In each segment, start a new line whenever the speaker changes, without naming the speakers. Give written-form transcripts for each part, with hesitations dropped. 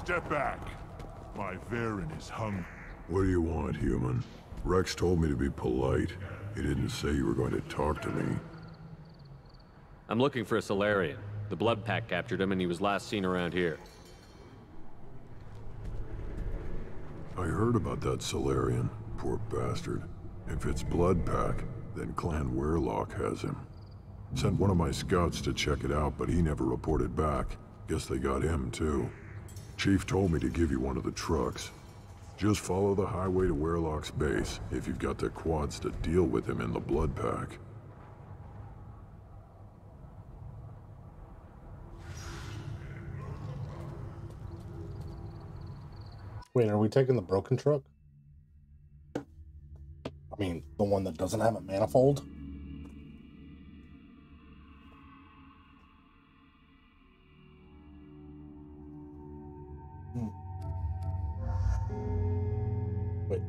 Step back. My Varen is hungry.
What do you want, human? Rex told me to be polite. He didn't say you were going to talk to me.
I'm looking for a Solarian. The Blood Pack captured him and he was last seen around here.
I heard about that Solarian. Poor bastard. If it's Blood Pack, then Clan Werelock has him. Sent one of my scouts to check it out, but he never reported back. Guess they got him, too. Chief told me to give you one of the trucks. Just follow the highway to Werelock's base, if you've got the quads to deal with him in the Blood Pack.
Wait, are we taking the broken truck? I mean, the one that doesn't have a manifold? Wait.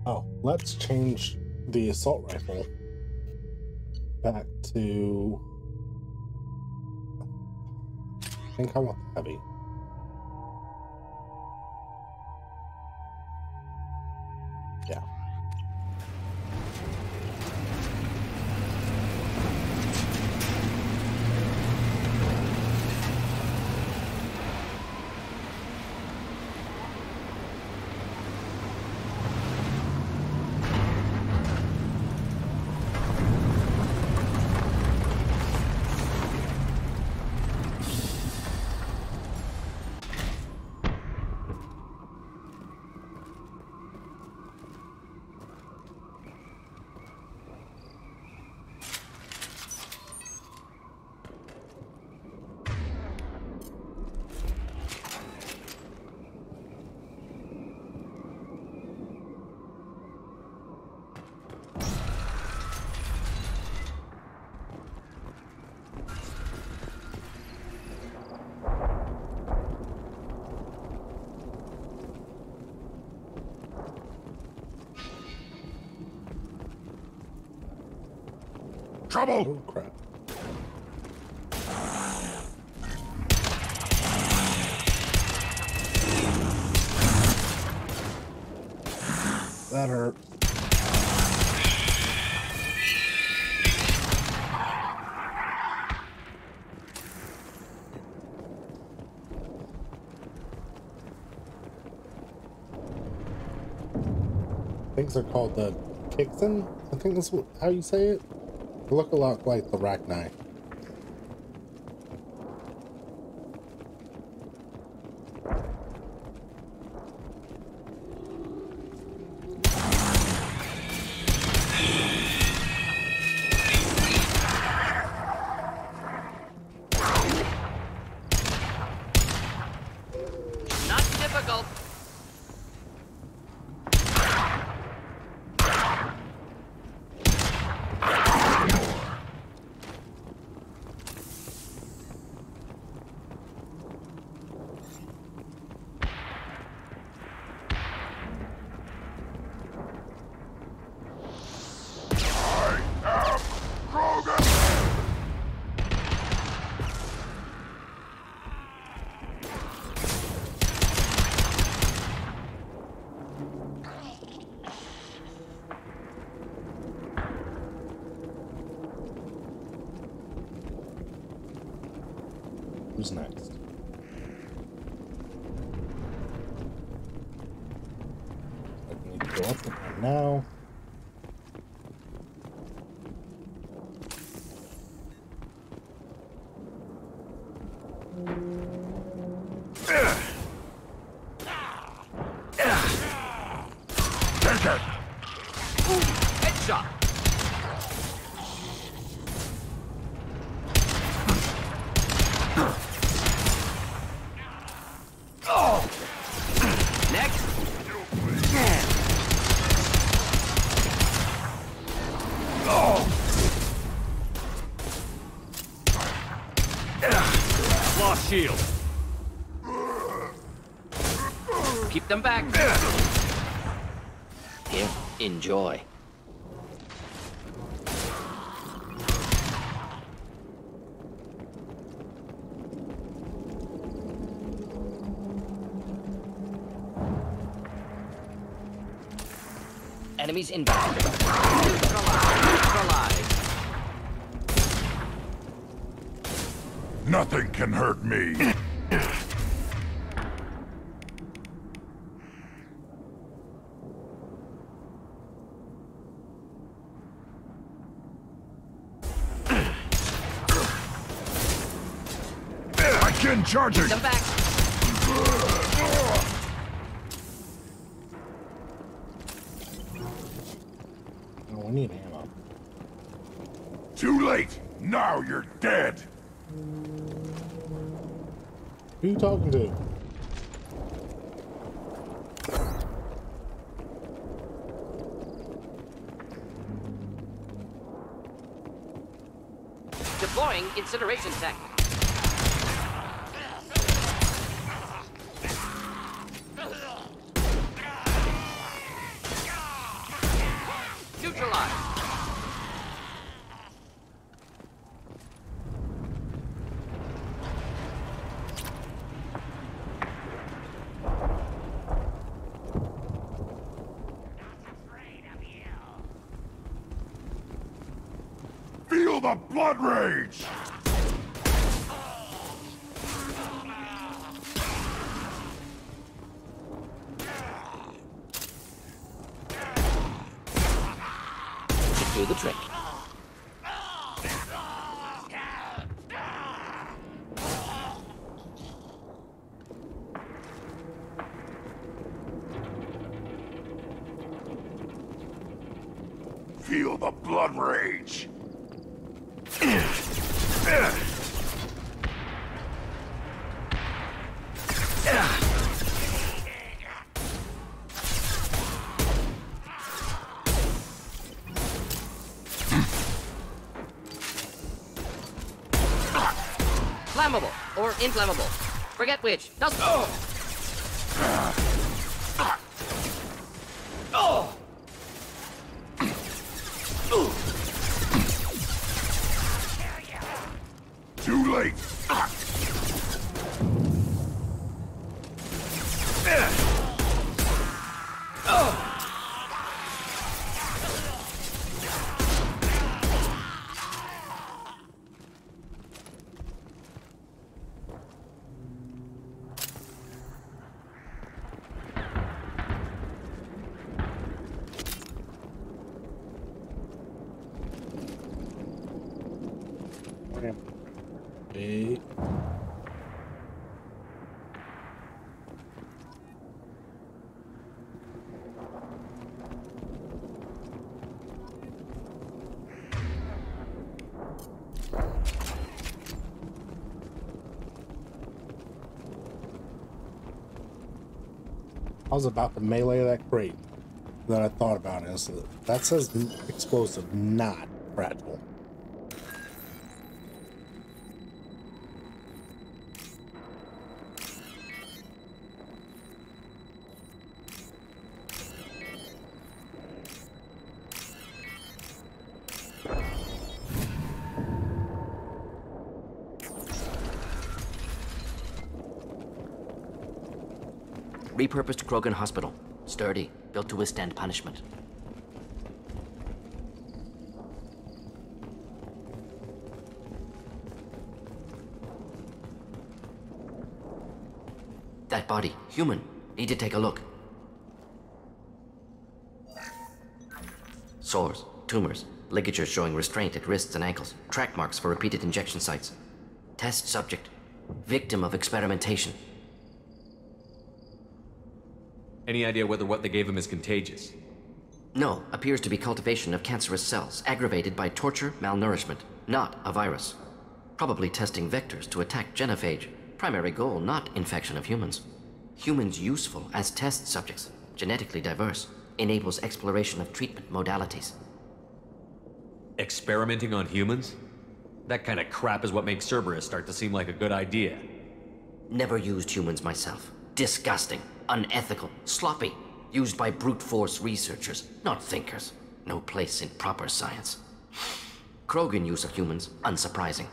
Oh, let's change the assault rifle back to... I think I want the heavy. Yeah.
Trouble!
Oh, crap. That hurt. Things are called the Kixen? I think that's how you say it. They look a lot like the Rachni.
Not difficult.
Who's next? I need to go up there now.
Headshot. Next.
shield.
Keep them back. Here, enjoy. Enemies inbound. Neutralize.
Nothing can hurt me. I can charge it.
Them back.
Oh, we need ammo.
Too late. Now you're dead.
Who you talking to?
Deploying incineration tech. Neutralize.
Feel the blood rage.
Should do the trick.
Feel the blood rage.
Flammable or inflammable. Forget which. Doesn't.
Too late.
Okay. I was about to melee that crate. Then I thought about it. So that says explosive, not fragile.
Repurposed Krogan Hospital. Sturdy, built to withstand punishment. That body, human. Need to take a look. Sores, tumors, ligatures showing restraint at wrists and ankles, track marks for repeated injection sites. Test subject, victim of experimentation.
Any idea whether what they gave him is contagious?
No, appears to be cultivation of cancerous cells, aggravated by torture, malnourishment, not a virus. Probably testing vectors to attack genophage. Primary goal, not infection of humans. Humans useful as test subjects, genetically diverse, enables exploration of treatment modalities.
Experimenting on humans? That kind of crap is what makes Cerberus start to seem like a good idea.
Never used humans myself. Disgusting, unethical, sloppy. Used by brute force researchers, not thinkers. No place in proper science. Krogan use of humans, unsurprising.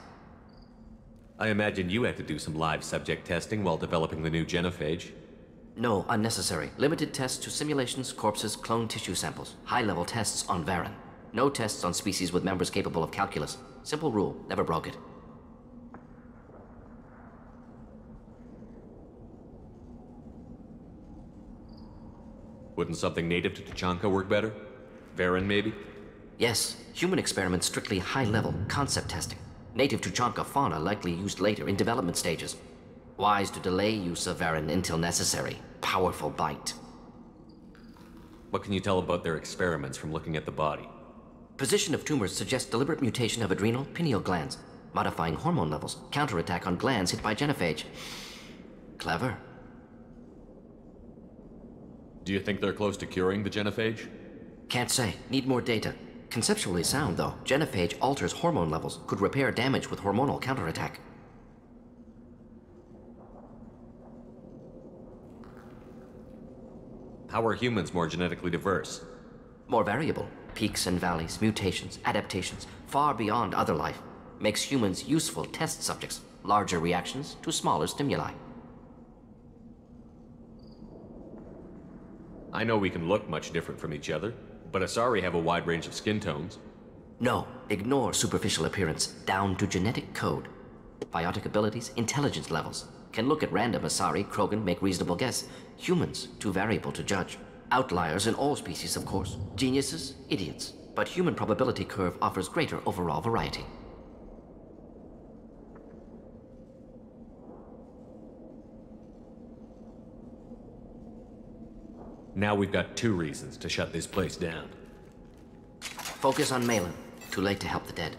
I imagine you had to do some live subject testing while developing the new genophage.
No, unnecessary. Limited tests to simulations, corpses, cloned tissue samples. High-level tests on Varen. No tests on species with members capable of calculus. Simple rule, never broke it.
Wouldn't something native to Tuchanka work better? Varen, maybe?
Yes, human experiments strictly high-level, concept testing. Native Tuchanka fauna likely used later in development stages. Wise to delay use of Varen until necessary. Powerful bite.
What can you tell about their experiments from looking at the body?
Position of tumors suggests deliberate mutation of adrenal, pineal glands, modifying hormone levels, counterattack on glands hit by genophage. Clever.
Do you think they're close to curing the genophage?
Can't say. Need more data. Conceptually sound, though. Genophage alters hormone levels, could repair damage with hormonal counterattack.
How are humans more genetically diverse?
More variable. Peaks and valleys, mutations, adaptations, far beyond other life. Makes humans useful test subjects. Larger reactions to smaller stimuli.
I know we can look much different from each other, but Asari have a wide range of skin tones.
No, ignore superficial appearance, down to genetic code. Biotic abilities, intelligence levels. Can look at random Asari, Krogan, make reasonable guess. Humans, too variable to judge. Outliers in all species, of course. Geniuses, idiots. But human probability curve offers greater overall variety.
Now we've got 2 reasons to shut this place down.
Focus on Malin. Too late to help the dead.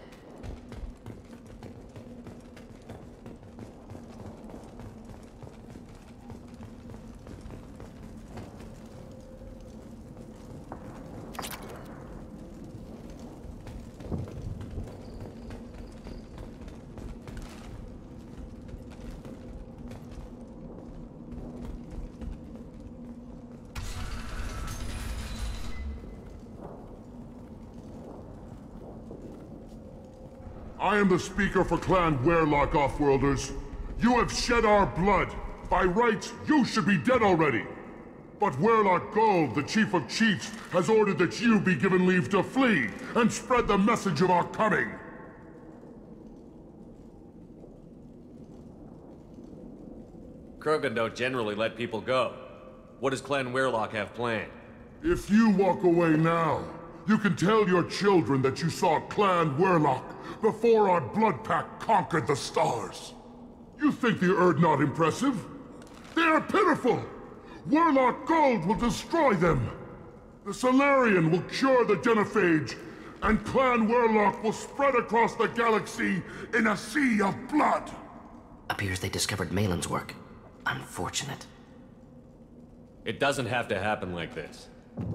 I am the speaker for Clan Werlock, Offworlders. You have shed our blood. By rights, you should be dead already. But Werlock Gold, the Chief of Chiefs, has ordered that you be given leave to flee and spread the message of our coming.
Krogan don't generally let people go. What does Clan Werlock have planned?
If you walk away now, you can tell your children that you saw Clan Werlock before our blood pack conquered the stars. You think the Erd not impressive? They are pitiful! Werlock Gold will destroy them! The Solarian will cure the genophage, and Clan Werlock will spread across the galaxy in a sea of blood!
Appears they discovered Malin's work. Unfortunate.
It doesn't have to happen like this.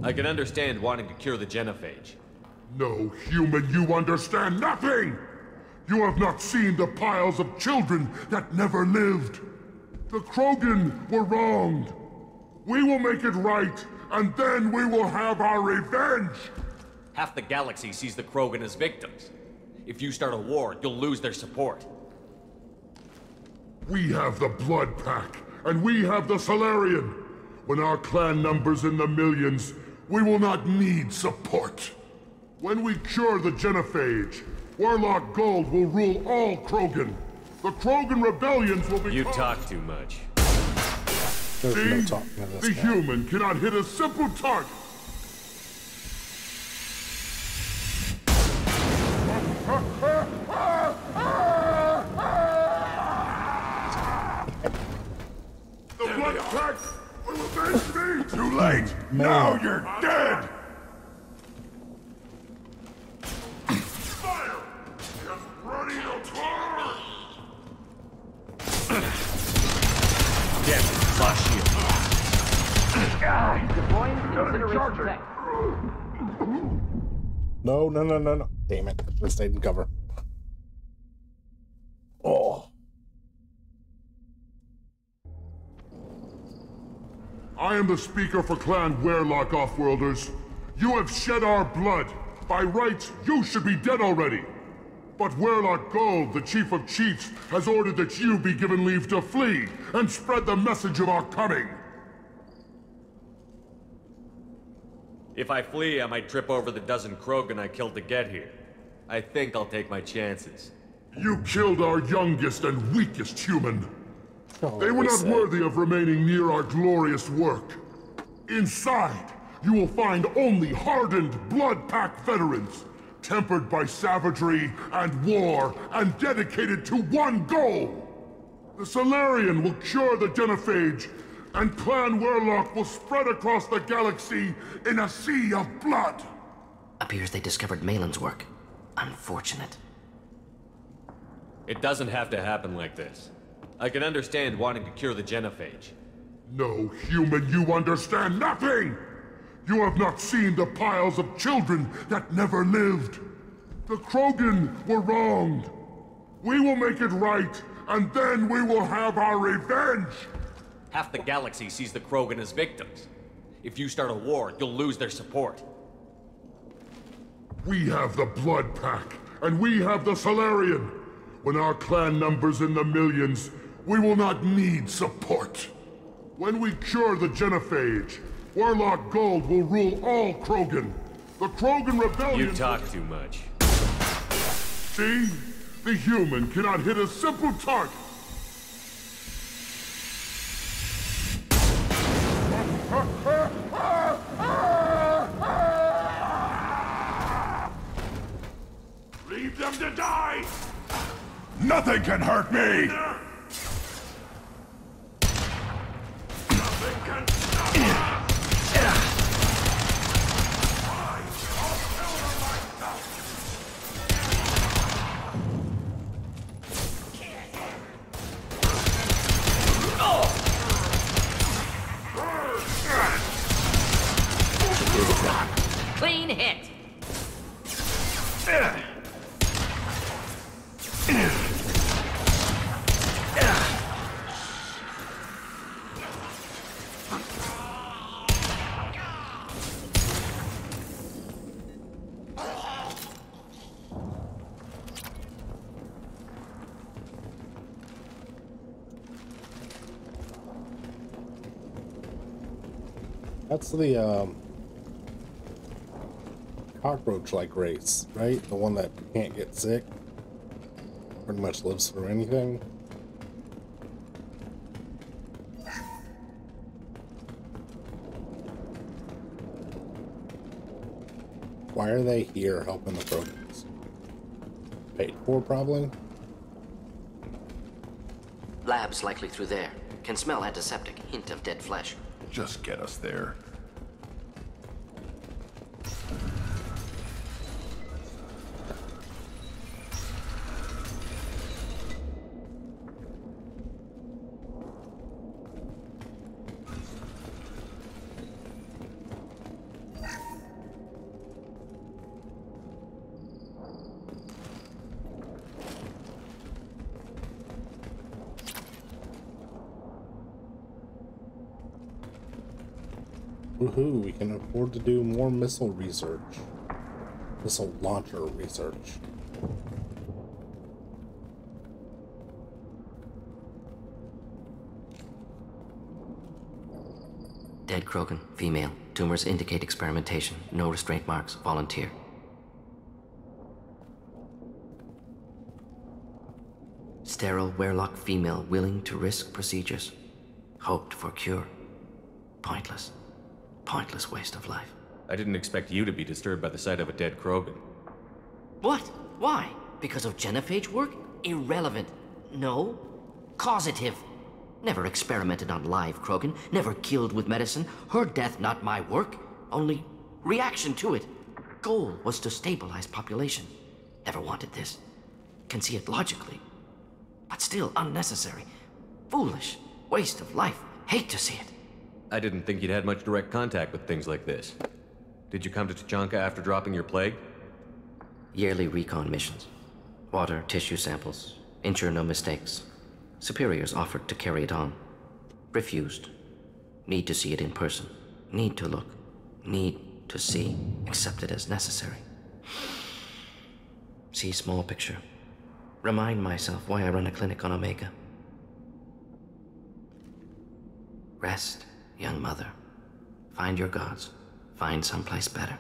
I can understand wanting to cure the genophage.
No, human, you understand nothing! You have not seen the piles of children that never lived. The Krogan were wronged. We will make it right, and then we will have our revenge!
Half the galaxy sees the Krogan as victims. If you start a war, you'll lose their support.
We have the Blood Pack, and we have the Solarian. When our clan numbers in the millions, we will not need support. When we cure the genophage, Werlock Gold will rule all Krogan. The Krogan rebellions will be—
You talk too much.
There's
See?
no talking to this
The
guy.
human cannot hit a simple target. The Blood Pack will avenge me! Too late! Now you're dead! Fire! Just ready to turn!
Get flush you.
Deploying incineration tank.
No, no, no, no, no. Damn it. I should have stayed in cover. Oh.
I am the speaker for Clan Werlock, Offworlders. You have shed our blood. By rights, you should be dead already. But Werlock Gold, the Chief of Chiefs, has ordered that you be given leave to flee and spread the message of our coming.
If I flee, I might trip over the dozen Krogan I killed to get here. I think I'll take my chances.
You killed our youngest and weakest human.
Oh,
They were not
sad.
worthy of remaining near our glorious work. Inside, you will find only hardened blood-pack veterans, tempered by savagery and war, and dedicated to one goal. The Solarian will cure the genophage, and Clan Werlock will spread across the galaxy in a sea of blood.
Appears they discovered Malin's work. Unfortunate.
It doesn't have to happen like this. I can understand wanting to cure the genophage.
No, human, you understand nothing! You have not seen the piles of children that never lived. The Krogan were wronged. We will make it right, and then we will have our revenge!
Half the galaxy sees the Krogan as victims. If you start a war, you'll lose their support.
We have the Blood Pack, and we have the Solarian. When our clan numbers in the millions, we will not need support. When we cure the genophage, Werlock Gold will rule all Krogan. The Krogan Rebellion...
You talk too much.
See? The human cannot hit a simple target. Leave them to die!
Nothing can hurt me!
Nothing can stop us!
Clean hit!
That's the cockroach-like race, right? The one that can't get sick. Pretty much lives through anything. Why are they here helping the Krogans? Paid for, probably?
Labs likely through there. Can smell antiseptic. Hint of dead flesh.
Just get us there.
Woohoo, we can afford to do more missile research. Missile launcher research.
Dead Krogan, female. Tumors indicate experimentation. No restraint marks. Volunteer. Sterile Werlock female willing to risk procedures. Hoped for cure. Pointless. Pointless waste of life.
I didn't expect you to be disturbed by the sight of a dead Krogan.
What? Why? Because of genophage work? Irrelevant. No. Causative. Never experimented on live Krogan. Never killed with medicine. Her death not my work. Only reaction to it. Goal was to stabilize population. Never wanted this. Can see it logically. But still unnecessary. Foolish. Waste of life. Hate to see it.
I didn't think you'd had much direct contact with things like this. Did you come to Tuchanka after dropping your plague?
Yearly recon missions. Water, tissue samples. Ensure no mistakes. Superiors offered to carry it on. Refused. Need to see it in person. Need to look. Need to see. Accept it as necessary. See small picture. Remind myself why I run a clinic on Omega. Rest, young mother. Find your gods. Find someplace better.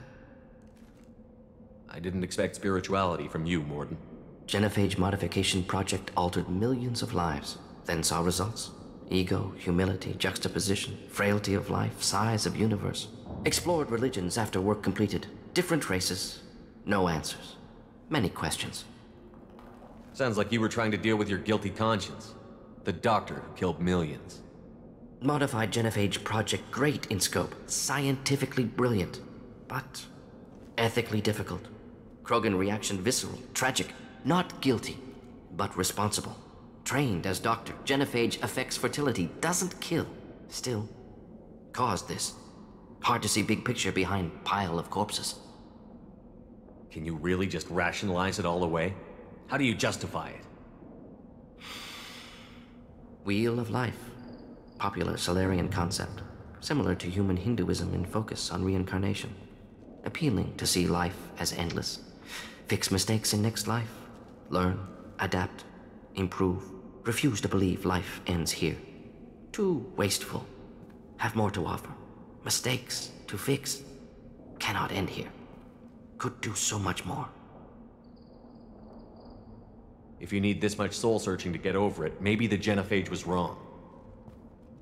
I didn't expect spirituality from you, Mordin.
Genophage modification project altered millions of lives, then saw results. Ego, humility, juxtaposition, frailty of life, size of universe. Explored religions after work completed. Different races. No answers. Many questions.
Sounds like you were trying to deal with your guilty conscience. The doctor who killed millions.
Modified genophage project great in scope. Scientifically brilliant. But ethically difficult. Krogan reaction visceral, tragic. Not guilty, but responsible. Trained as doctor, genophage affects fertility, doesn't kill. Still, caused this. Hard to see big picture behind pile of corpses.
Can you really just rationalize it all away? How do you justify it?
Wheel of life. Popular Solarian concept. Similar to human Hinduism in focus on reincarnation. Appealing to see life as endless. Fix mistakes in next life. Learn, adapt, improve. Refuse to believe life ends here. Too wasteful. Have more to offer. Mistakes to fix. Cannot end here. Could do so much more.
If you need this much soul-searching to get over it, maybe the genophage was wrong.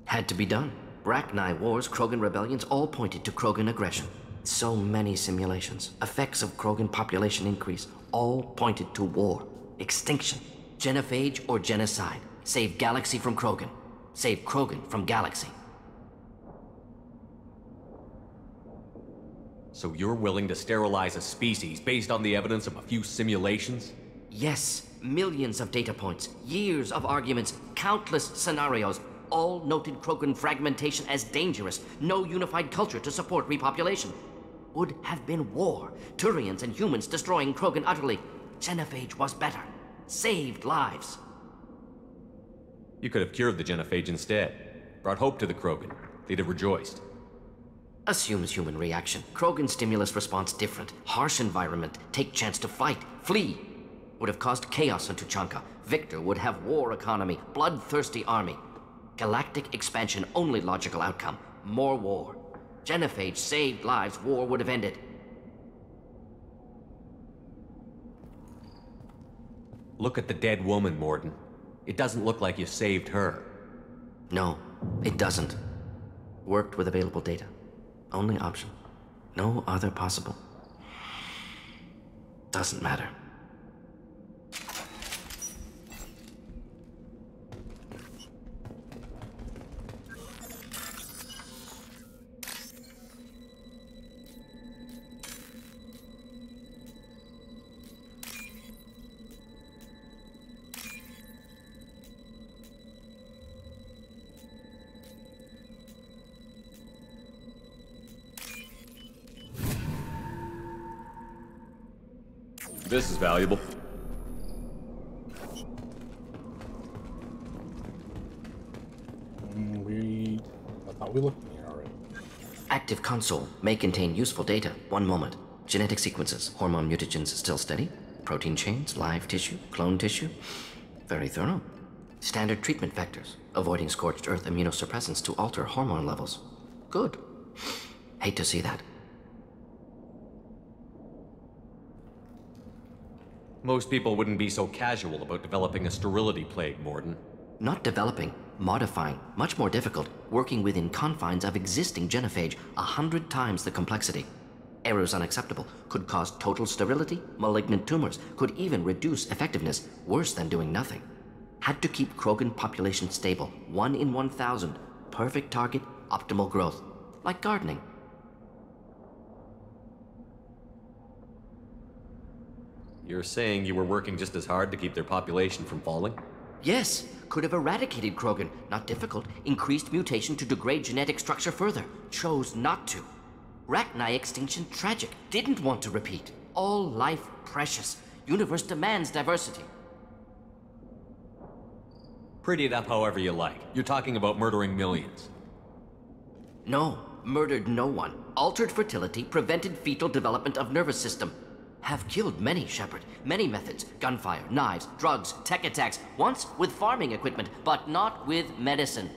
Had to be done. Rachni wars, Krogan rebellions, all pointed to Krogan aggression. So many simulations. Effects of Krogan population increase. All pointed to war. Extinction. Genophage or genocide. Save galaxy from Krogan. Save Krogan from galaxy.
So you're willing to sterilize a species based on the evidence of a few simulations?
Yes. Millions of data points. Years of arguments. Countless scenarios. All noted Krogan fragmentation as dangerous. No unified culture to support repopulation. Would have been war. Turians and humans destroying Krogan utterly. Genophage was better. Saved lives.
You could have cured the genophage instead. Brought hope to the Krogan. They'd have rejoiced.
Assumes human reaction. Krogan stimulus response different. Harsh environment. Take chance to fight. Flee. Would have caused chaos on Tuchanka. Victor would have war economy. Bloodthirsty army. Galactic expansion only logical outcome. More war. Genophage saved lives. War would have ended.
Look at the dead woman, Mordin. It doesn't look like you saved her.
No, it doesn't. Worked with available data. Only option. No other possible. Doesn't matter.
This is valuable.
I thought we looked in here already.
Active console may contain useful data. One moment. Genetic sequences. Hormone mutagens still steady. Protein chains, live tissue, clone tissue. Very thorough. Standard treatment vectors. Avoiding scorched earth immunosuppressants to alter hormone levels. Good. Hate to see that.
Most people wouldn't be so casual about developing a sterility plague, Mordin.
Not developing, modifying, much more difficult, working within confines of existing genophage, 100 times the complexity. Errors unacceptable, could cause total sterility, malignant tumors, could even reduce effectiveness, worse than doing nothing. Had to keep Krogan population stable, 1 in 1,000, perfect target, optimal growth, like gardening.
You're saying you were working just as hard to keep their population from falling?
Yes, could have eradicated Krogan. Not difficult. Increased mutation to degrade genetic structure further. Chose not to. Rachni extinction tragic. Didn't want to repeat. All life precious. Universe demands diversity.
Pretty it up however you like. You're talking about murdering millions.
No, murdered no one. Altered fertility, prevented fetal development of nervous system. Have killed many, Shepard. Many methods. Gunfire, knives, drugs, tech attacks. Once with farming equipment, but not with medicine.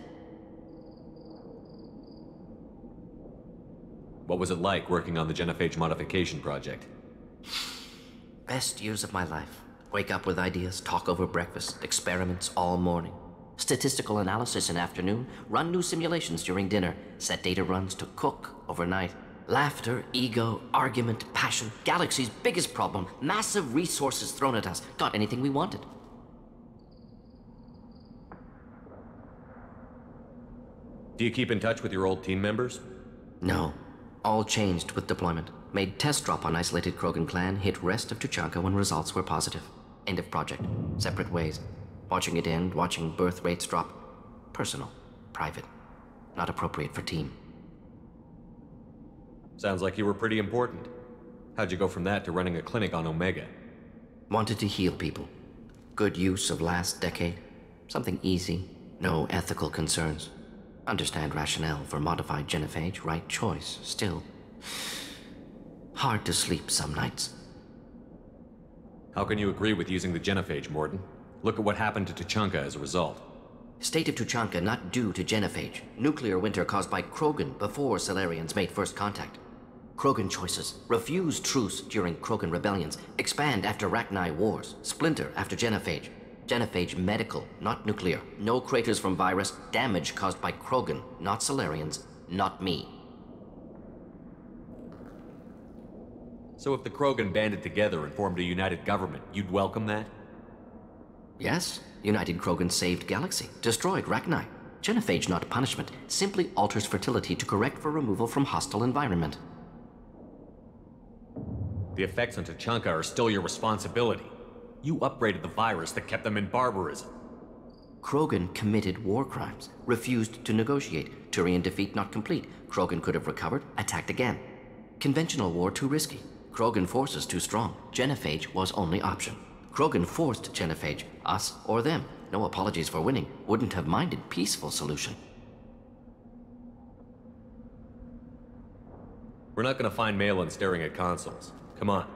What was it like working on the genophage modification project?
Best years of my life. Wake up with ideas, talk over breakfast, experiments all morning. Statistical analysis in afternoon, run new simulations during dinner, set data runs to cook overnight. Laughter, ego, argument, passion, Galaxy's biggest problem, massive resources thrown at us. Got anything we wanted.
Do you keep in touch with your old team members?
No. All changed with deployment. Made test drop on isolated Krogan clan, hit rest of Tuchanka when results were positive. End of project. Separate ways. Watching it end, watching birth rates drop. Personal. Private. Not appropriate for team.
Sounds like you were pretty important. How'd you go from that to running a clinic on Omega?
Wanted to heal people. Good use of last decade. Something easy. No ethical concerns. Understand rationale for modified genophage, right choice. Still, hard to sleep some nights.
How can you agree with using the genophage, Mordin? Look at what happened to Tuchanka as a result.
State of Tuchanka not due to genophage. Nuclear winter caused by Krogan before Salarians made first contact. Krogan choices. Refuse truce during Krogan rebellions. Expand after Rachni wars. Splinter after genophage. Genophage medical, not nuclear. No craters from virus. Damage caused by Krogan, not Salarians, not me.
So if the Krogan banded together and formed a united government, you'd welcome that?
Yes, United Krogan saved Galaxy, destroyed Rachni. Genophage not punishment, simply alters fertility to correct for removal from hostile environment.
The effects on Tuchanka are still your responsibility. You upgraded the virus that kept them in barbarism.
Krogan committed war crimes, refused to negotiate. Turian defeat not complete. Krogan could have recovered, attacked again. Conventional war too risky. Krogan forces too strong. Genophage was only option. Krogan forced genophage, us or them. No apologies for winning. Wouldn't have minded peaceful solution.
We're not gonna find Malin staring at consoles. Come on.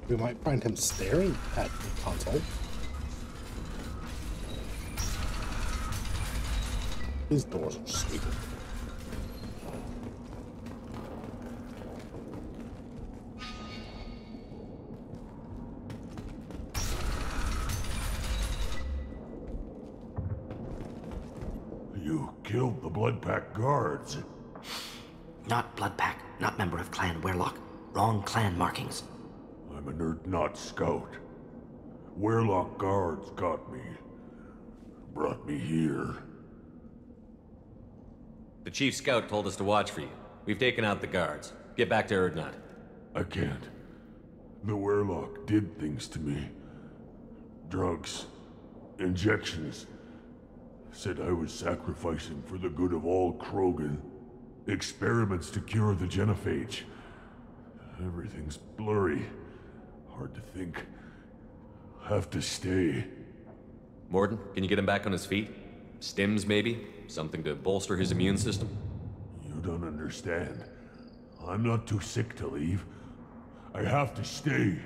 We might find him staring at the console. These doors are stupid.
You killed the Blood Pack guards.
Not Blood Pack, not member of Clan Werlock. Wrong clan markings.
I'm a nerd not scout. Werlock guards got me. Brought me here.
The chief scout told us to watch for you. We've taken out the guards. Get back to Erdnot.
I can't. The Werlock did things to me. Drugs. Injections. Said I was sacrificing for the good of all Krogan. Experiments to cure the genophage. Everything's blurry. Hard to think. Have to stay.
Mordin, can you get him back on his feet? Stims, maybe? Something to bolster his immune system?
You don't understand. I'm not too sick to leave. I have to stay.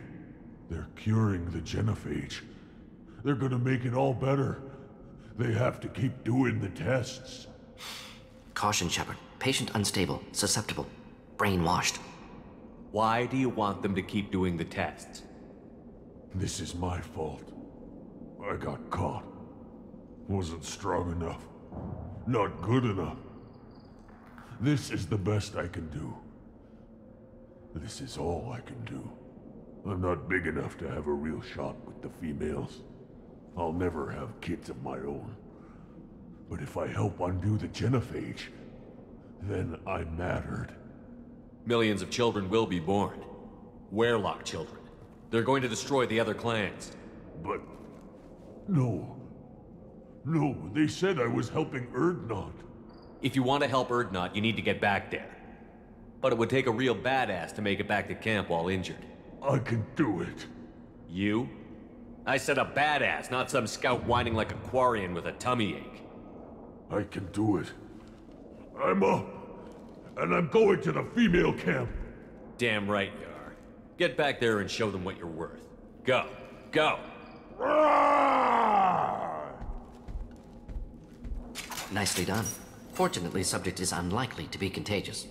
They're curing the genophage. They're gonna make it all better. They have to keep doing the tests.
Caution, Shepard. Patient unstable, susceptible, brainwashed.
Why do you want them to keep doing the tests?
This is my fault. I got caught. Wasn't strong enough. Not good enough. This is the best I can do. This is all I can do. I'm not big enough to have a real shot with the females. I'll never have kids of my own. But if I help undo the genophage, then I mattered.
Millions of children will be born. Werlock children. They're going to destroy the other clans.
But... no. No, they said I was helping Erdnot.
If you want to help Erdnot, you need to get back there. But it would take a real badass to make it back to camp while injured.
I can do it.
You? I said a badass, not some scout whining like a Quarian with a tummy ache.
I can do it. I'm up, and I'm going to the female camp.
Damn right you are. Get back there and show them what you're worth. Go. Go!
Nicely done. Fortunately, subject is unlikely to be contagious.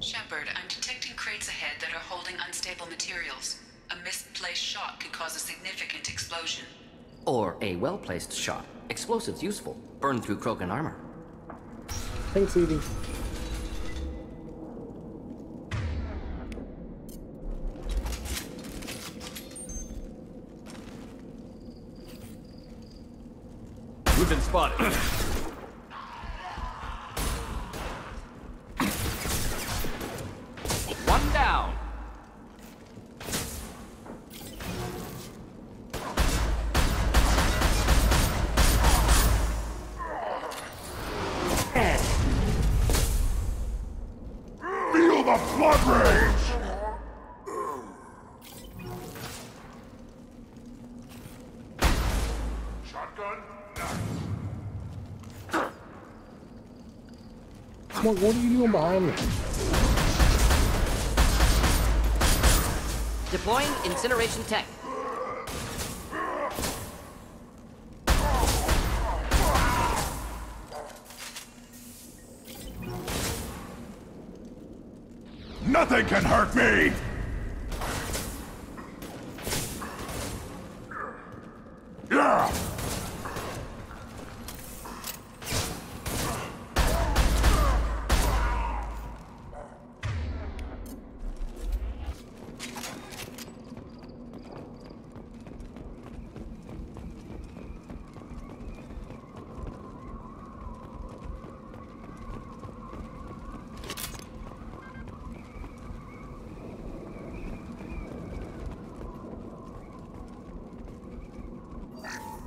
Shepard, I'm detecting crates ahead that are holding unstable materials. A misplaced shot could cause a significant explosion.
Or a well-placed shot. Explosives useful. Burn through Krogan armor.
Thanks, Edie.
We've been spotted. One down.
Feel the blood rage! Shotgun?
What are you doing behind me?
Deploying incineration tech.
Nothing can hurt me! Yeah!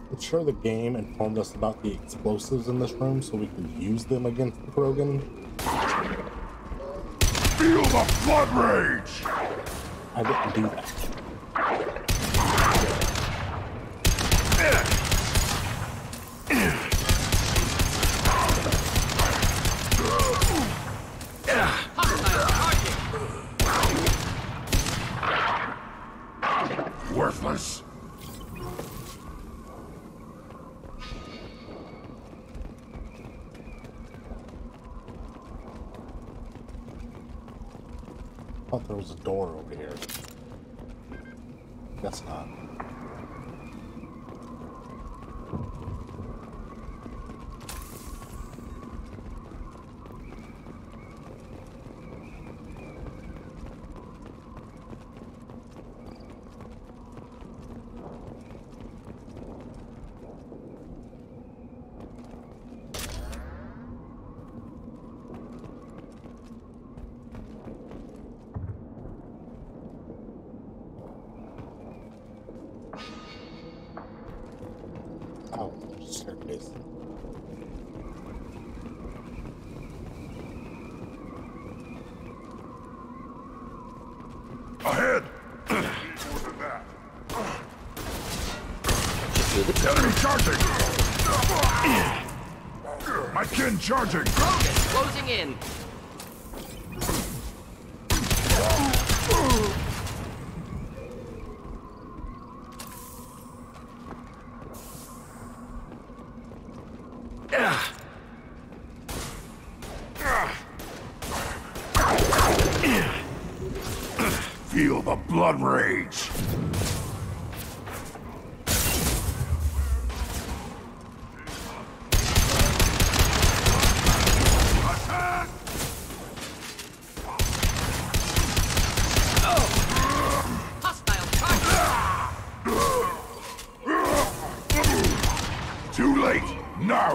I'm sure the game informed us about the explosives in this room so we could use them against the Krogan.
Feel the blood rage!
I didn't do that.
Worthless.
I thought there was a door over here. Guess not. Oh, there's a staircase.
Ahead! Enemy charging! My kin charging!
Closing in.
Feel the blood rage! Attack!
Hostile target.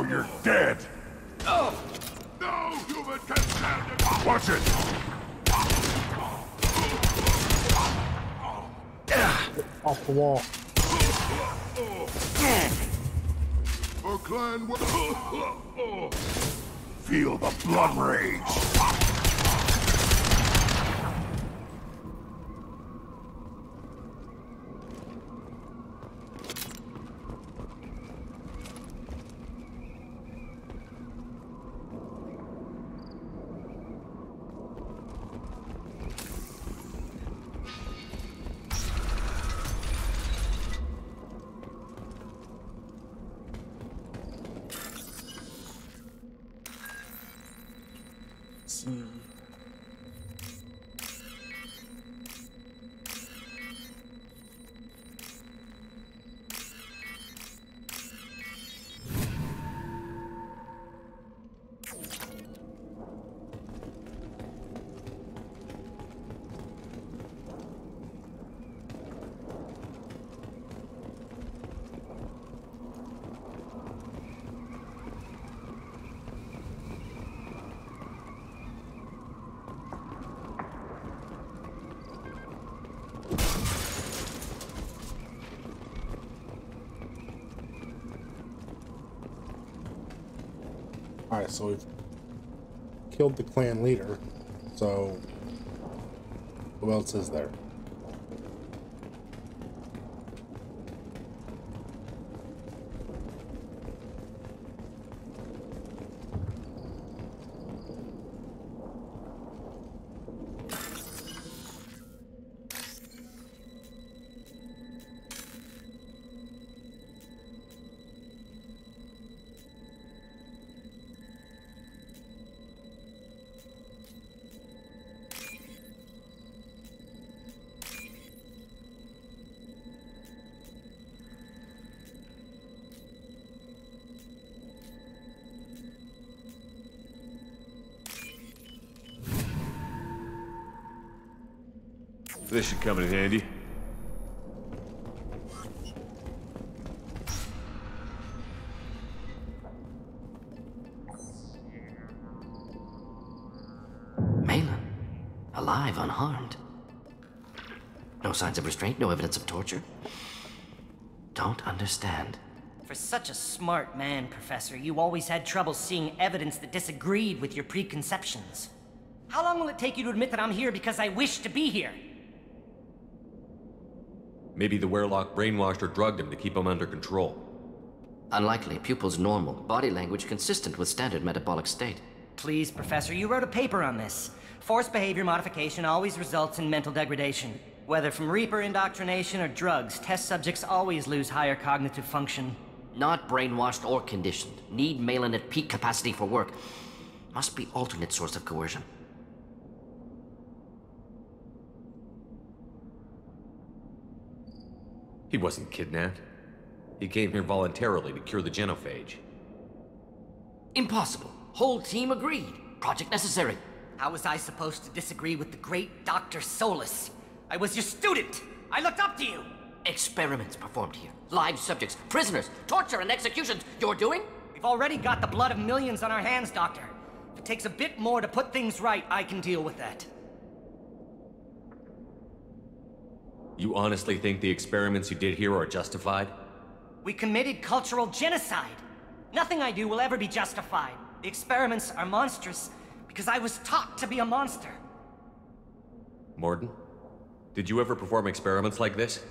Now you're dead! No human can stand it! Watch it!
Off the wall.
Our clan will... Feel the blood rage!
Alright, so we've killed the clan leader, so who else is there?
This should come in handy.
Malin, alive, unharmed. No signs of restraint, no evidence of torture. Don't understand.
For such a smart man, Professor, you always had trouble seeing evidence that disagreed with your preconceptions. How long will it take you to admit that I'm here because I wish to be here?
Maybe the Werelock brainwashed or drugged him to keep him under control.
Unlikely. Pupil's normal. Body language consistent with standard metabolic state.
Please, Professor, you wrote a paper on this. Forced behavior modification always results in mental degradation. Whether from Reaper indoctrination or drugs, test subjects always lose higher cognitive function.
Not brainwashed or conditioned. Need Malin at peak capacity for work. Must be alternate source of coercion.
He wasn't kidnapped. He came here voluntarily to cure the genophage.
Impossible. Whole team agreed. Project necessary.
How was I supposed to disagree with the great Dr. Solus? I was your student! I looked up to you!
Experiments performed here. Live subjects, prisoners, torture and executions. You're doing?
We've already got the blood of millions on our hands, Doctor. If it takes a bit more to put things right, I can deal with that.
You honestly think the experiments you did here are justified?
We committed cultural genocide. Nothing I do will ever be justified. The experiments are monstrous because I was taught to be a monster.
Mordin, did you ever perform experiments like this?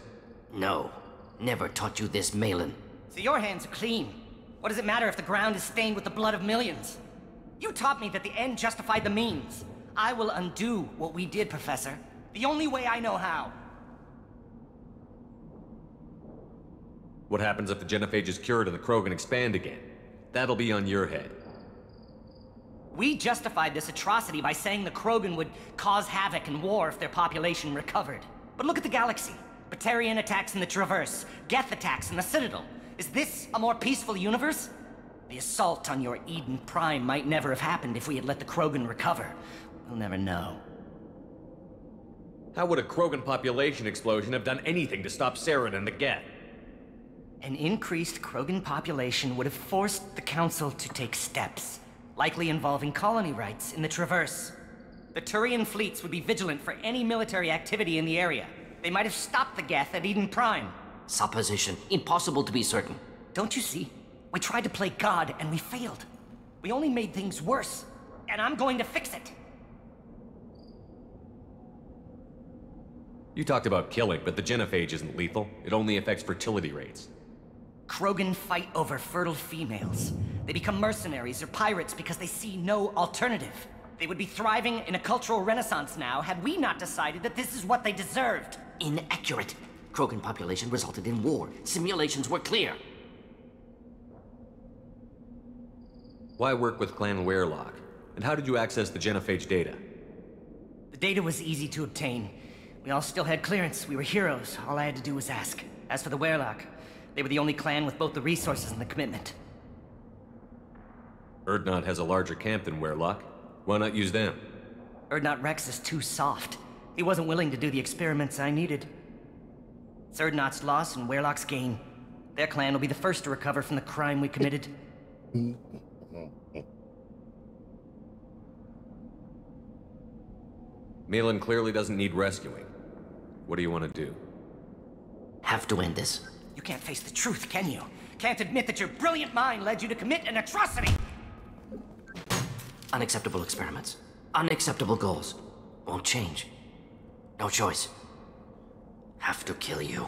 No. Never taught you this, Malin.
So your hands are clean. What does it matter if the ground is stained with the blood of millions? You taught me that the end justified the means. I will undo what we did, Professor. The only way I know how.
What happens if the genophage is cured and the Krogan expand again? That'll be on your head.
We justified this atrocity by saying the Krogan would cause havoc and war if their population recovered. But look at the galaxy. Batarian attacks in the Traverse, Geth attacks in the Citadel. Is this a more peaceful universe? The assault on your Eden Prime might never have happened if we had let the Krogan recover. We'll never know.
How would a Krogan population explosion have done anything to stop Saren and the Geth?
An increased Krogan population would have forced the Council to take steps, likely involving colony rights in the Traverse. The Turian fleets would be vigilant for any military activity in the area. They might have stopped the Geth at Eden Prime.
Supposition. Impossible to be certain.
Don't you see? We tried to play God and we failed. We only made things worse, and I'm going to fix it.
You talked about killing, but the genophage isn't lethal. It only affects fertility rates.
Krogan fight over fertile females. They become mercenaries or pirates because they see no alternative. They would be thriving in a cultural renaissance now had we not decided that this is what they deserved.
Inaccurate. Krogan population resulted in war. Simulations were clear.
Why work with Clan Werelock? And how did you access the genophage data?
The data was easy to obtain. We all still had clearance. We were heroes. All I had to do was ask. As for the Werelock, they were the only clan with both the resources and the commitment.
Urdnot has a larger camp than Werelock. Why not use them?
Urdnot Rex is too soft. He wasn't willing to do the experiments I needed. It's Urdnot's loss and Werelock's gain. Their clan will be the first to recover from the crime we committed.
Malin clearly doesn't need rescuing. What do you want to do?
Have to end this.
You can't face the truth, can you? Can't admit that your brilliant mind led you to commit an atrocity!
Unacceptable experiments. Unacceptable goals. Won't change. No choice. Have to kill you.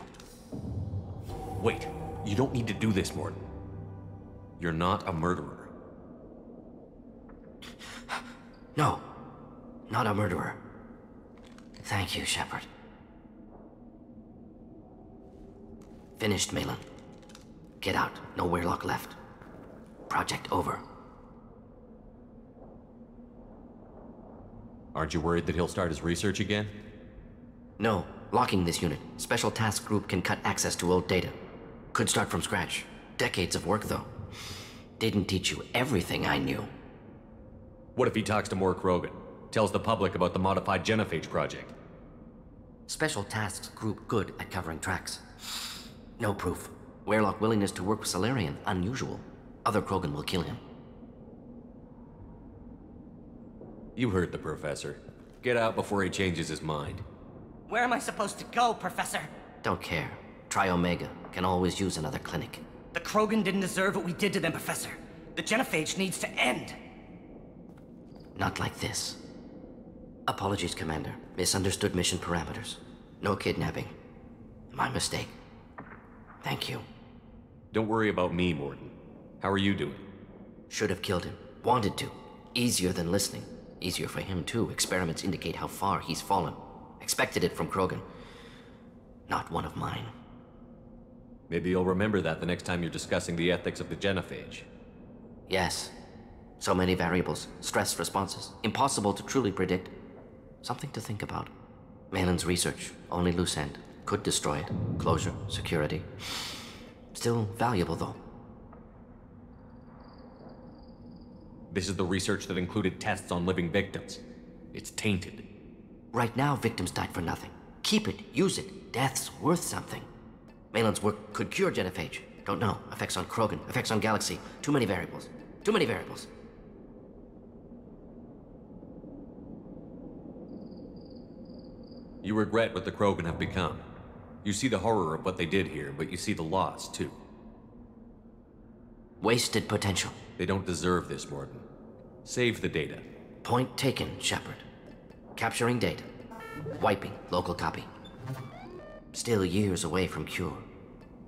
Wait, you don't need to do this, Mordin. You're not a murderer.
No. Not a murderer. Thank you, Shepard. Finished, Malin. Get out. No Werelock left. Project over.
Aren't you worried that he'll start his research again?
No. Locking this unit. Special Task Group can cut access to old data. Could start from scratch. Decades of work, though. Didn't teach you everything I knew.
What if he talks to more Krogan? Tells the public about the modified genophage project?
Special Tasks Group good at covering tracks. No proof. Werelock willingness to work with Salarian, unusual. Other Krogan will kill him.
You heard the Professor. Get out before he changes his mind.
Where am I supposed to go, Professor?
Don't care. Try Omega. Can always use another clinic.
The Krogan didn't deserve what we did to them, Professor. The genophage needs to end.
Not like this. Apologies, Commander. Misunderstood mission parameters. No kidnapping. My mistake. Thank you.
Don't worry about me, Mordin. How are you doing?
Should have killed him. Wanted to. Easier than listening. Easier for him, too. Experiments indicate how far he's fallen. Expected it from Krogan. Not one of mine.
Maybe you'll remember that the next time you're discussing the ethics of the genophage.
Yes. So many variables. Stress responses. Impossible to truly predict. Something to think about. Malin's research. Only loose end. Could destroy it. Closure. Security. Still valuable, though.
This is the research that included tests on living victims. It's tainted.
Right now, victims died for nothing. Keep it. Use it. Death's worth something. Malin's work could cure genophage. Don't know. Effects on Krogan. Effects on Galaxy. Too many variables. Too many variables.
You regret what the Krogan have become. You see the horror of what they did here, but you see the loss, too.
Wasted potential.
They don't deserve this, Mordin. Save the data.
Point taken, Shepard. Capturing data. Wiping local copy. Still years away from cure,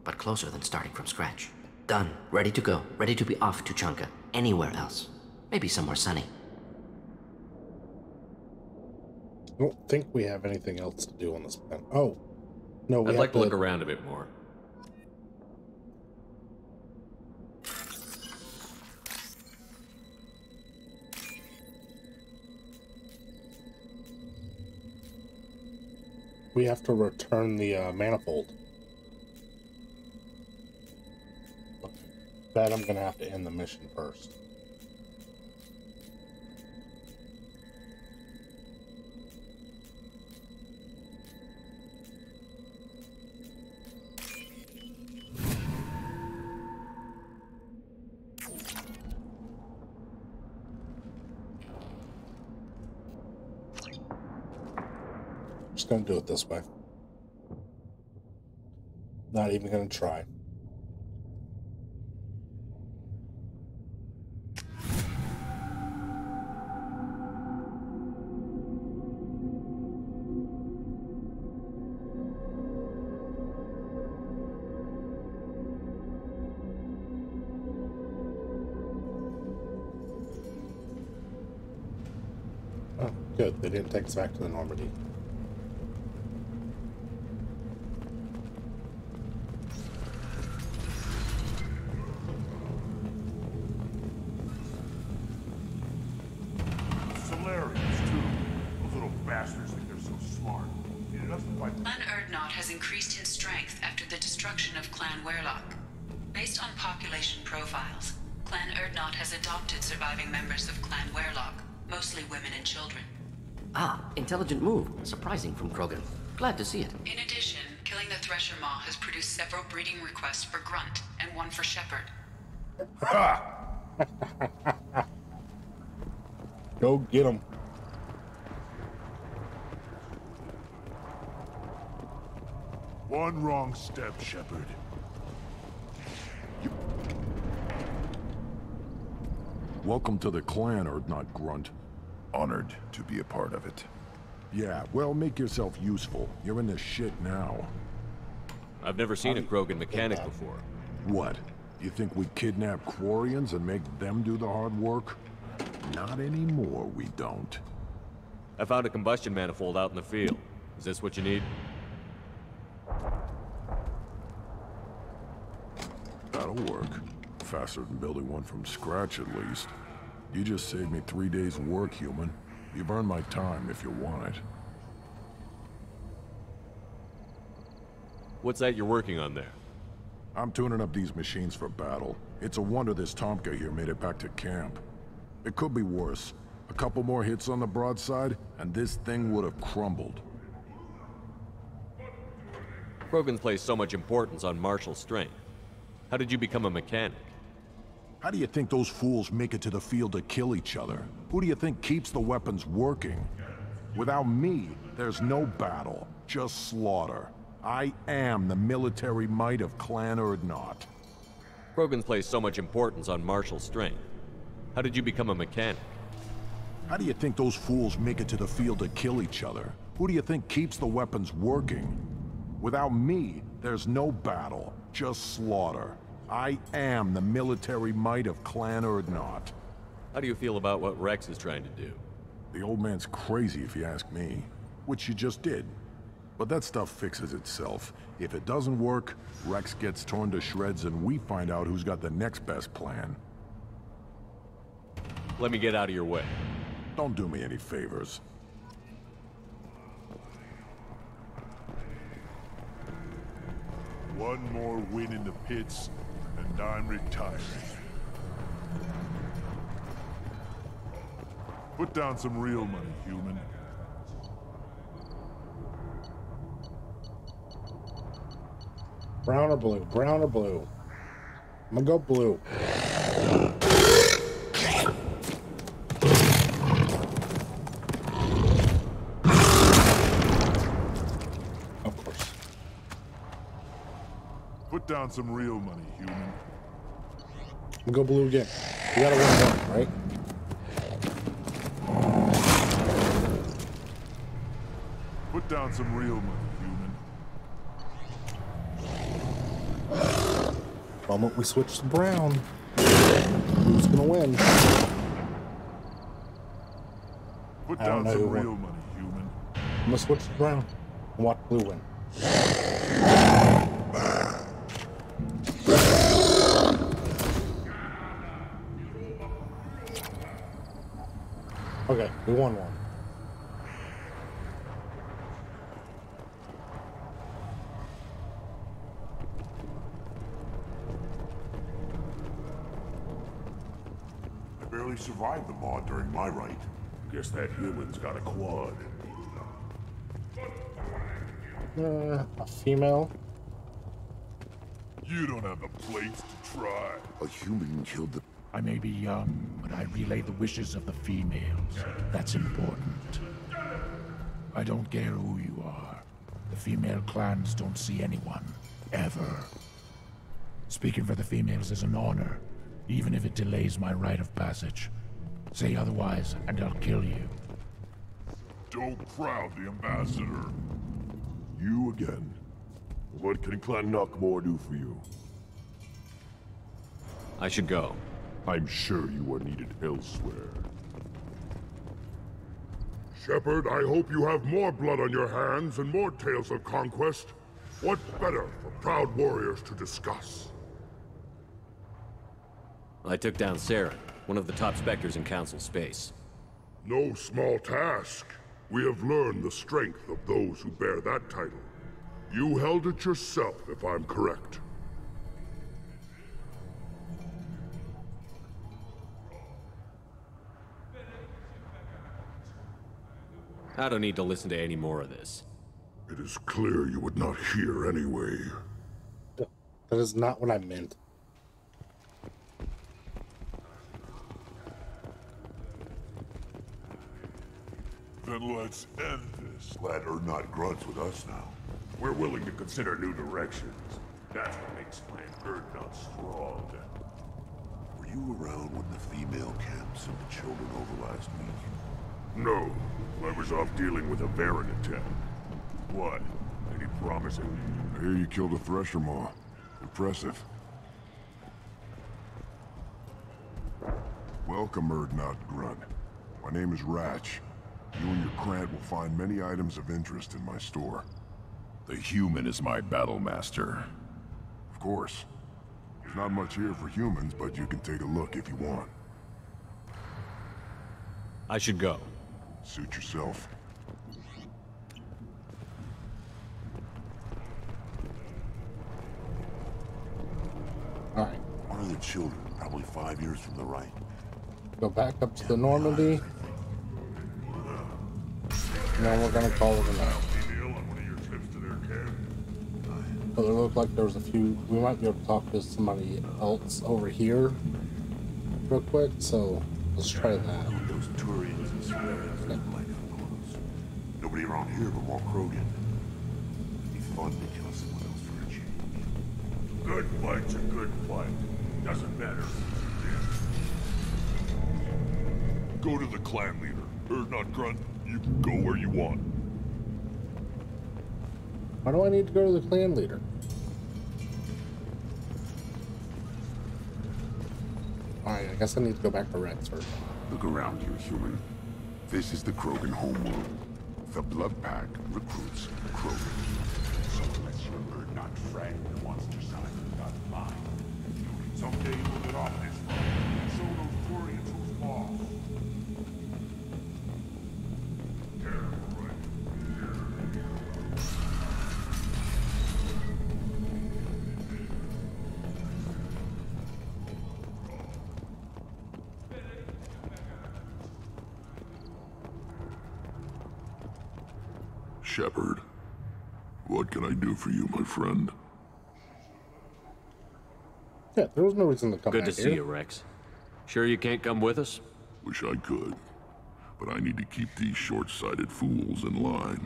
but closer than starting from scratch. Done. Ready to go. Ready to be off Tuchanka. Anywhere else. Maybe somewhere sunny.
I don't think we have anything else to do on this planet. Oh. No, we
I'd
have
like to look around a bit more.
We have to return the manifold. Bet I'm gonna have to end the mission first. just gonna do it this way. Not even gonna try. Oh, good. They didn't take us back to the Normandy.
Clan Erdnot has increased in strength after the destruction of Clan Werlock. Based on population profiles, Clan Erdnot has adopted surviving members of Clan Werlock, mostly women and children.
Ah, intelligent move. Surprising from Krogan. Glad to see it.
In addition, killing the Thresher Maw has produced several breeding requests for Grunt and one for Shepherd.
Go get him.
One wrong step, Shepherd.
Welcome to the clan, Erdnot Grunt.
Honored to be a part of it.
Yeah, well, make yourself useful. You're in this shit now.
I've never seen a Krogan mechanic before.
What? You think we kidnap Quarians and make them do the hard work? Not anymore, we don't.
I found a combustion manifold out in the field. Is this what you need?
That'll work. Faster than building one from scratch, at least. You just saved me 3 days' work, human. You've earned my time if you want it.
What's that you're working on there?
I'm tuning up these machines for battle. It's a wonder this Tuchanka here made it back to camp. It could be worse. A couple more hits on the broadside, and this thing would have crumbled.
Krogans place so much importance on martial strength. How did you become a mechanic?
How do you think those fools make it to the field to kill each other? Who do you think keeps the weapons working? Without me, there's no battle, just slaughter. I am the military might of Clan Erdnot.
Krogans place so much importance on martial strength. How did you become a mechanic?
How do you think those fools make it to the field to kill each other? Who do you think keeps the weapons working? Without me, there's no battle, just slaughter. I am the military might of Clan Erdnot.
How do you feel about what Rex is trying to do?
The old man's crazy if you ask me, which you just did. But that stuff fixes itself. If it doesn't work, Rex gets torn to shreds and we find out who's got the next best plan.
Let me get out of your way.
Don't do me any favors.
One more win in the pits, and I'm retiring. Put down some real money, human.
Brown or blue? Brown or blue? I'm gonna go blue. Of course.
Put down some real money, human.
I'm gonna go blue again. We gotta win one, right?
Put down some real money, human.
The moment we switch to brown, who's gonna win?
Put
I don't
down
know who
some
won.
real money, human.
I'm gonna switch to brown and watch blue win. Okay, we won one.
I barely survived the Maw during my rite. Guess that human's got a quad.
A female.
You don't have the plates to try.
A human killed the...
I may be young, but I relay the wishes of the females. That's important. I don't care who you are. The female clans don't see anyone. Ever. Speaking for the females is an honor, even if it delays my rite of passage. Say otherwise, and I'll kill you.
Don't crowd the ambassador.
You again. What can Clan Knockmore do for you?
I should go.
I'm sure you are needed elsewhere.
Shepard, I hope you have more blood on your hands and more tales of conquest. What's better for proud warriors to discuss?
I took down Saren, one of the top Spectres in Council space.
No small task. We have learned the strength of those who bear that title. You held it yourself, if I'm correct.
I don't need to listen to any more of this.
It is clear you would not hear anyway.
That is not what I meant.
Then let's end this. Glad Urdnot grunts with us now. We're willing to consider new directions. That's what makes Clan Urdnot strong.
Were you around when the female camp sent the children over last week?
No. I was off dealing with a Baron attack. What? Any promising?
I hear you killed a Thresher Maw. Impressive. Welcome, Urdnot Grunt. My name is Ratch. You and your Krant will find many items of interest in my store.
The human is my battle master.
Of course. There's not much here for humans, but you can take a look if you want.
I should go.
Suit yourself.
Alright.
One of the children, probably 5 years from the right.
Go back up to the Normandy. And then we're gonna call it a night. But it looked like there was a few. We might be able to talk to somebody else over here real quick, so let's try that.
Those Turians and Solarians look like clothes. Nobody around here but more Krogan. It'd be fun to kill someone else for a change.
Good fight's a good fight. Doesn't matter. Go to the clan leader. Urdnot Grunt, you can go where you want.
Why do I need to go to the clan leader? Alright, I guess I need to go back to Rexford.
Look around you, human. This is the Krogan homeworld. The Blood Pack recruits Krogan. So unless your Urdnot friend wants to side with God's mind,
Someday we'll get off this road and show those Turians who's boss. Shepard, what can I do for you, my friend?
Yeah, there was no reason to come
Good
back
to
here.
see you, Rex. Sure you can't come with us?
Wish I could, but I need to keep these short-sighted fools in line.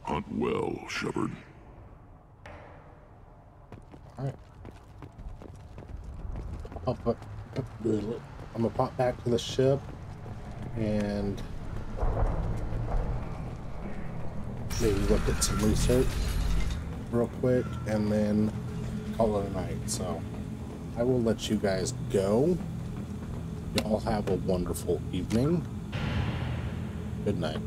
Hunt well, Shepard.
Alright. I'm gonna pop back to the ship and maybe look at some research real quick and then call it a night. So I will let you guys go. Y'all have a wonderful evening. Good night.